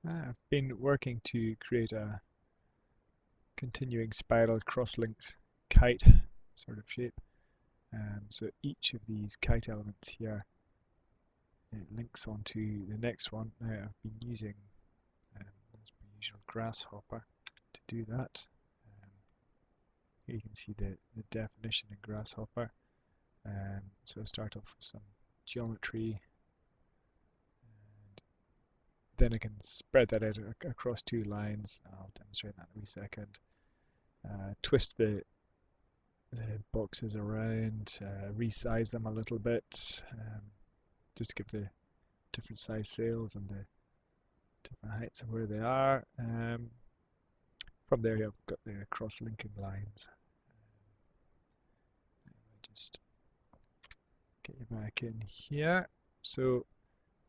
I've been working to create a continuing spiral cross-linked kite sort of shape. So each of these kite elements here, it links onto the next one. Now I've been using, as per usual, grasshopper to do that. Here you can see the definition in grasshopper. So I start off with some geometry, and then I can spread that out across two lines. I'll demonstrate that in a wee second. Twist the boxes around, resize them a little bit, just to give the different size sails and the different heights of where they are. From there I've got the cross-linking lines. Just get you back in here. So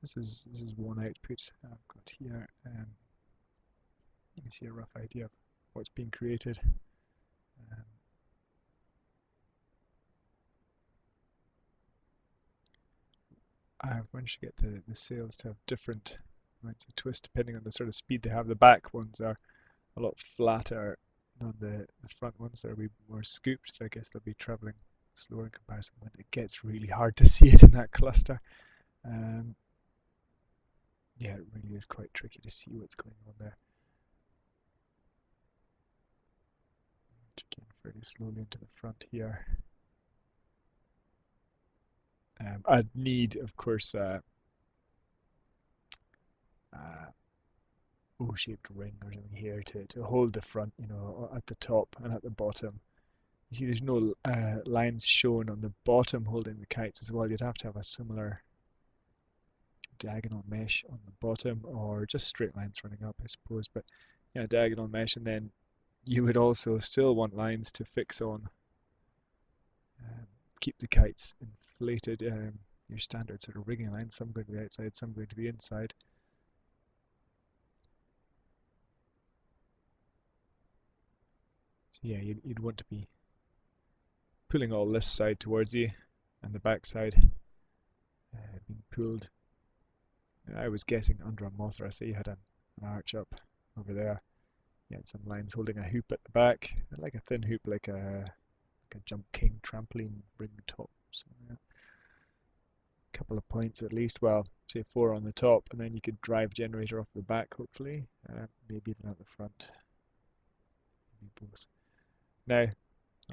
this is one output I've got here. You can see a rough idea of what's being created. I've managed to get the sails to have different amounts of twist depending on the sort of speed they have. The back ones are a lot flatter than the front ones. They'll be more scooped, so I guess they'll be travelling slower in comparison. When it gets really hard to see it in that cluster. Yeah, it really is quite tricky to see what's going on there. Again, fairly slowly into the front here. I'd need, of course, O-shaped ring or something here to hold the front, you know, at the top and at the bottom. You see there's no lines shown on the bottom holding the kites as well. You'd have to have a similar diagonal mesh on the bottom, or just straight lines running up, I suppose. But yeah, diagonal mesh, and then you would also still want lines to fix on, keep the kites inflated. Your standard sort of rigging lines, some going to the outside, some going to the inside. So yeah, you'd want to be pulling all this side towards you, and the back side being pulled. I was guessing under a Mothra, so you had an arch up over there. You had some lines holding a hoop at the back, like a thin hoop, like a Jump King trampoline ring top. Somewhere. A couple of points at least, well, say 4 on the top, and then you could drive generator off the back, hopefully, maybe even at the front. Maybe both. Now,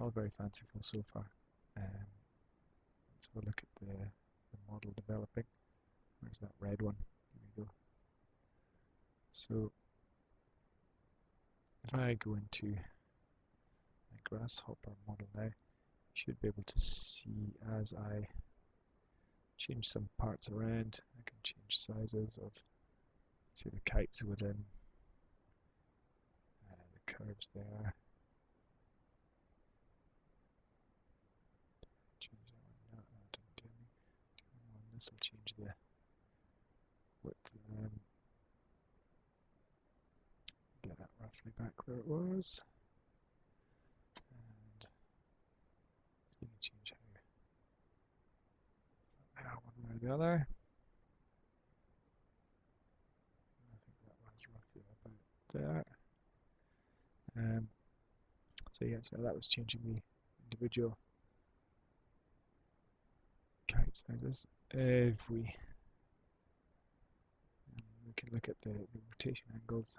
all very fanciful so far. Let's have a look at the model developing. Where's that red one? Here we go. So if I go into my grasshopper model now, you should be able to see as I change some parts around. I can change sizes of, say, the kites within the curves there. Change that one. No, that didn't tell me. This will change the width. Get that roughly back where it was. And so you can change how one way or the other. I think that one's roughly about there. So yeah, so that was changing the individual kite sizes. If we can look at the rotation angles.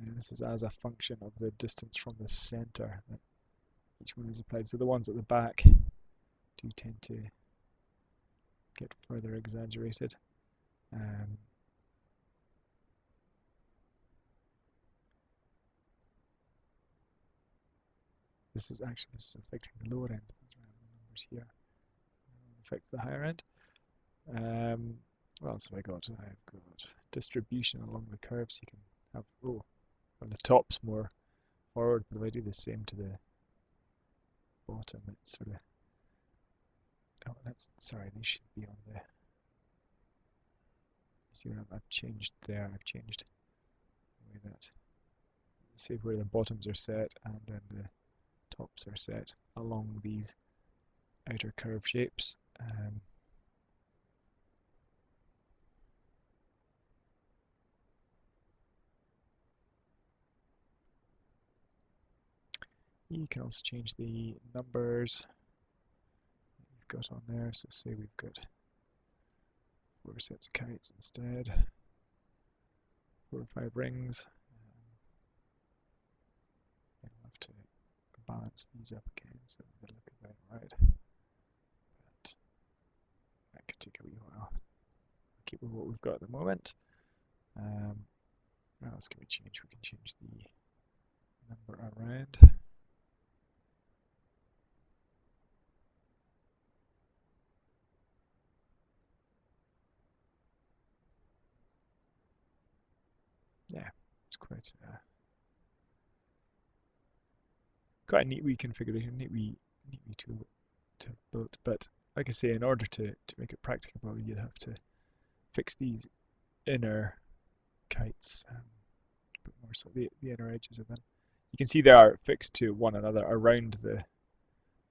And this is as a function of the distance from the center that each one is applied. So the ones at the back do tend to get further exaggerated. This is affecting the lower end. That's right, the numbers here. Affects the higher end. What else have I got? I've got distribution along the curves. You can have, well, the top's more forward, but if I do the same to the bottom, it's sort of, sorry, these should be on the, see what I've changed there. I've changed the way that, see where the bottoms are set and then the tops are set along these outer curve shapes. You can also change the numbers you've got on there. So say we've got 4 sets of kites instead, 4 or 5 rings. And we'll have to balance these up again so they look about right. But that could take a wee while. We'll keep with what we've got at the moment. What else can we change? We can change the number around. Yeah, it's quite a neat wee configuration, neat wee tool to build. But like I say, in order to make it practicable, you'd have to fix these inner kites, but more so the inner edges of them. You can see they are fixed to one another around the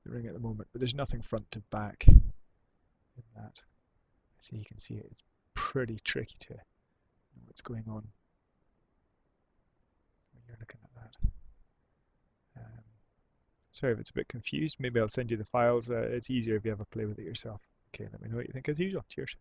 ring at the moment, but there's nothing front to back in that. So you can see it's pretty tricky to know what's going on when you're looking at that. Sorry if it's a bit confused. Maybe I'll send you the files. It's easier if you have a play with it yourself. Okay, let me know what you think as usual. Cheers.